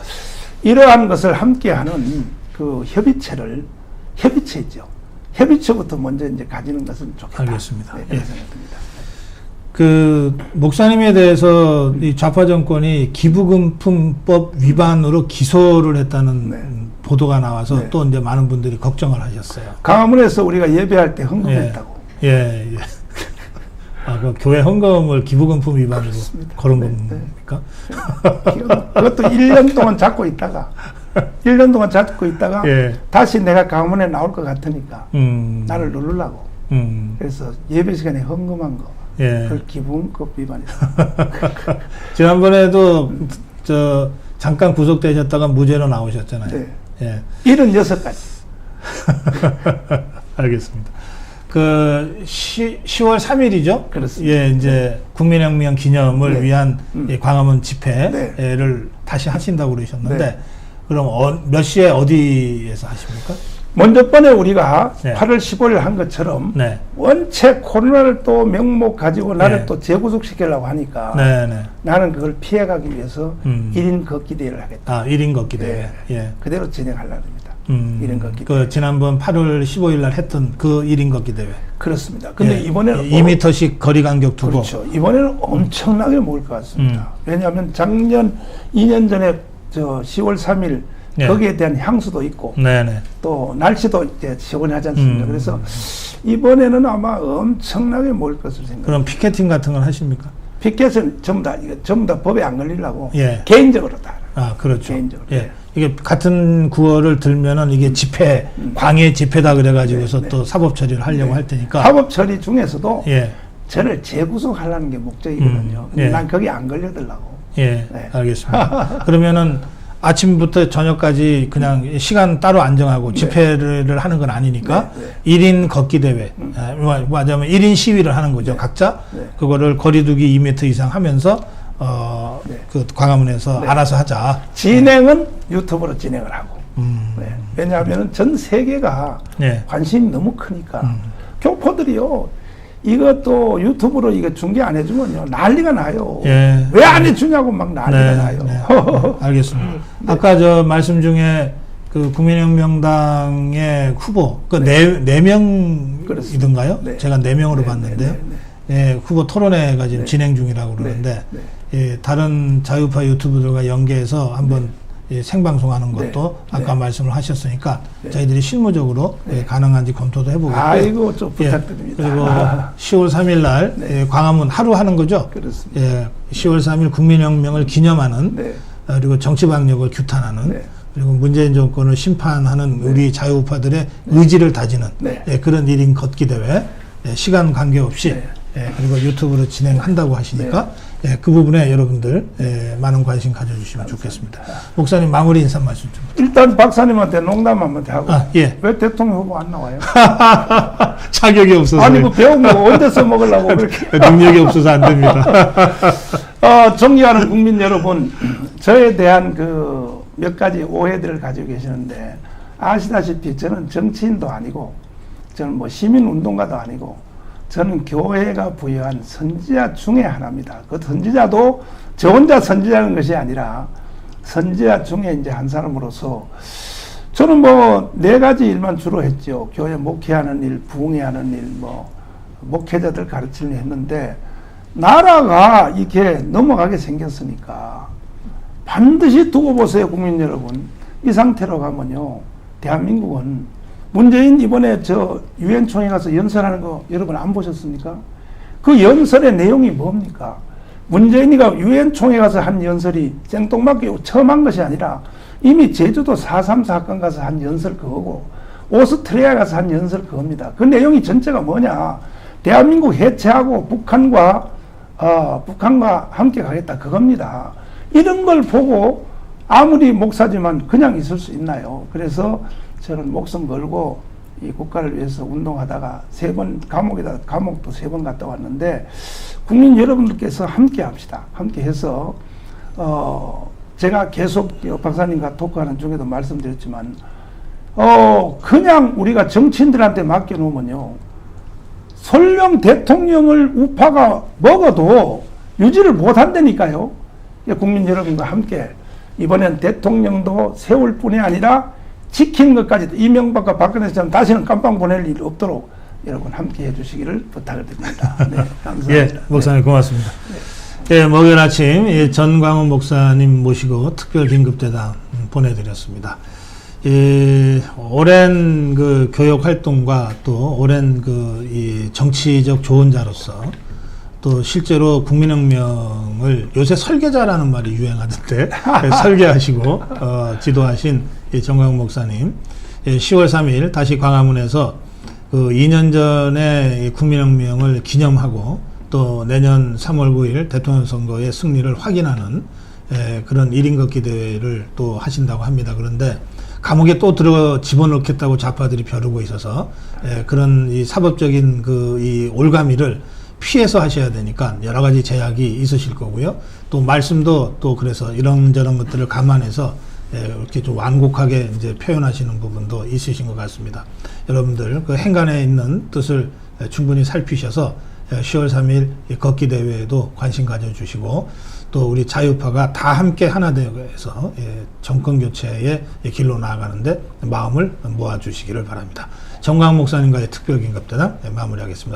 이러한 것을 함께하는 그 협의체죠. 협의체부터 먼저 이제 가지는 것은 좋겠다. 알겠습니다. 네, 예. 생각합니다. 그 목사님에 대해서 이 좌파 정권이 기부금품법 위반으로 기소를 했다는 네. 보도가 나와서 네. 또 이제 많은 분들이 걱정을 하셨어요. 강화문에서 우리가 예배할 때 헌금했다고. 예, 예. 아, 그 교회 헌금을 기부금품 위반으로 그렇습니다. 걸은 네, 겁니까? 그것도 1년 동안 잡고 있다가 1년 동안 잡고 있다가 예. 다시 내가 강화문에 나올 것 같으니까 나를 누르려고. 그래서 예배 시간에 헌금한 거. 예. 그 기부금법 위반이다. 지난번에도 저 잠깐 구속되셨다가 무죄로 나오셨잖아요. 네. 예. 76가지. 알겠습니다. 그 10월 3일이죠? 그렇습니다. 예, 이제 국민혁명 기념을 네. 위한 예, 광화문 집회를 네. 다시 하신다고 그러셨는데 네. 그럼 몇 시에 어디에서 하십니까? 먼저 번에 우리가 네. 8월 15일 한 것처럼 네. 원체 코로나를 또 명목 가지고 나를 네. 또 재구속시키려고 하니까 네, 네. 나는 그걸 피해가기 위해서 1인 걷기 대회를 하겠다. 아, 1인 걷기 대회. 네. 예. 그대로 진행하려고 합니다. 1인 걷기 대회. 그 지난번 8월 15일 날 했던 그 1인 걷기 대회. 그렇습니다. 근데 예. 이번에는 2m씩 거리 간격 두고. 그렇죠. 이번에는 엄청나게 먹을 것 같습니다. 왜냐하면 작년 2년 전에 저 10월 3일 네. 거기에 대한 향수도 있고 네네. 또 날씨도 이제 시원하지 않습니까? 그래서 이번에는 아마 엄청나게 먹을 것을 생각합니다. 그럼 피켓팅 같은 건 하십니까? 피켓은 전부 다 법에 안 걸리려고 예. 개인적으로 다. 아, 그렇죠. 개인적으로. 예. 이게 같은 구호를 들면은 이게 집회, 광해 집회다 그래가지고서 네, 또 사법 처리를 하려고 할 테니까. 사법 처리 중에서도 예. 저를 재구속하려는 게 목적이거든요. 근데 예. 난 거기 안 걸려들라고. 예. 네. 알겠습니다. 그러면은 아침부터 저녁까지 그냥 시간 따로 안정하고 집회를 하는 건 아니니까 네. 1인 걷기 대회, 맞아면 1인 시위를 하는 거죠. 각자. 네. 그거를 거리두기 2m 이상 하면서 네. 그 광화문에서 네. 알아서 하자. 진행은 유튜브로 진행을 하고. 음. 네. 왜냐하면 전 세계가 예. 관심이 너무 크니까 교포들이요. 이것도 유튜브로 이거 중계 안 해주면요 난리가 나요. 예. 왜 안 해주냐고 막 난리가 네, 나요. 네. 알겠습니다. 아까 저 말씀 중에 그 국민혁명당의 후보 그 네 명이던가요? 네. 제가 4명으로 네, 봤는데요. 네, 네, 예, 후보 토론회가 지금 네. 진행 중이라고 그러는데 네, 예, 다른 자유파 유튜브들과 연계해서 한번 예, 생방송하는 것도 네. 아까 네. 말씀을 하셨으니까 네. 저희들이 실무적으로 네. 예, 가능한지 검토도 해보고요. 아이고, 좀 예, 부탁드립니다. 그리고 10월 3일 날 네. 예, 광화문 하루 하는 거죠. 그렇습니다. 예, 10월 3일 국민혁명을 기념하는 네. 그리고 정치방역을 규탄하는 네. 그리고 문재인 정권을 심판하는 우리 자유우파들의 의지를 다지는 네. 예, 그런 1인 걷기 대회 예, 시간 관계없이 네. 예, 그리고 유튜브로 진행한다고 하시니까 예, 그 부분에 여러분들 예, 많은 관심 가져주시면 좋겠습니다. 목사님 마무리 인사 말씀 좀. 일단 박사님한테 농담 한번 하고 아, 예. 왜 대통령 후보 안 나와요? 자격이 없어서 아니 그 배운 거 언제 써먹으려고 그렇게 능력이 없어서 안 됩니다. 존경하는 국민 여러분, 저에 대한 그 몇 가지 오해들을 가지고 계시는데 아시다시피 저는 정치인도 아니고 저는 뭐 시민운동가도 아니고 저는 교회가 부여한 선지자 중에 하나입니다. 그 선지자도 저 혼자 선지자는 것이 아니라 선지자 중에 이제 한 사람으로서 저는 뭐 4가지 일만 주로 했죠. 교회 목회하는 일, 부흥회하는 일, 뭐 목회자들 가르치는 일 했는데 나라가 이렇게 넘어가게 생겼으니까 반드시 두고 보세요, 국민 여러분. 이 상태로 가면요, 대한민국은 문재인 이번에 저 유엔 총회 가서 연설하는 거 여러분 안 보셨습니까? 그 연설의 내용이 뭡니까? 문재인이가 유엔 총회 가서 한 연설이 생뚱맞게 처음 한 것이 아니라 이미 제주도 4.3 사건 가서 한 연설 그거고 오스트리아 가서 한 연설 그겁니다. 그 내용이 전체가 뭐냐? 대한민국 해체하고 북한과 함께 가겠다 그겁니다. 이런 걸 보고 아무리 목사지만 그냥 있을 수 있나요? 그래서 저는 목숨 걸고 이 국가를 위해서 운동하다가 3번 감옥도 3번 갔다 왔는데 국민 여러분들께서 함께 합시다. 함께 해서 제가 계속 박사님과 토크하는 중에도 말씀드렸지만 그냥 우리가 정치인들한테 맡겨놓으면요 설령 대통령을 우파가 먹어도 유지를 못한다니까요. 국민 여러분과 함께 이번엔 대통령도 세울 뿐이 아니라 지키는 것까지도 이명박과 박근혜처럼 다시는 깜빵 보낼 일 없도록 여러분 함께 해주시기를 부탁을 드립니다. 네, 감사합니다. 예, 목사님 고맙습니다. 네. 예, 목요일 아침 예, 전광훈 목사님 모시고 특별 긴급대담 보내드렸습니다. 예, 오랜 그 교육 활동과 또 오랜 이 정치적 조언자로서 또 실제로 국민혁명을 요새 설계자라는 말이 유행하던데 설계하시고 지도하신 정광훈 목사님 10월 3일 다시 광화문에서 그 2년 전에 국민혁명을 기념하고 또 내년 3월 9일 대통령 선거의 승리를 확인하는 그런 1인 걷기 대회를 또 하신다고 합니다. 그런데 감옥에 또 집어넣겠다고 좌파들이 벼르고 있어서 그런 이 사법적인 이 올가미를 피해서 하셔야 되니까 여러 가지 제약이 있으실 거고요. 또 말씀도 또 그래서 이런저런 것들을 감안해서 이렇게 좀 완곡하게 이제 표현하시는 부분도 있으신 것 같습니다. 여러분들 그 행간에 있는 뜻을 충분히 살피셔서 10월 3일 걷기 대회에도 관심 가져주시고 또 우리 자유파가 다 함께 하나 되어서 정권 교체의 길로 나아가는데 마음을 모아주시기를 바랍니다. 정광훈 목사님과의 특별 긴급대담 마무리하겠습니다.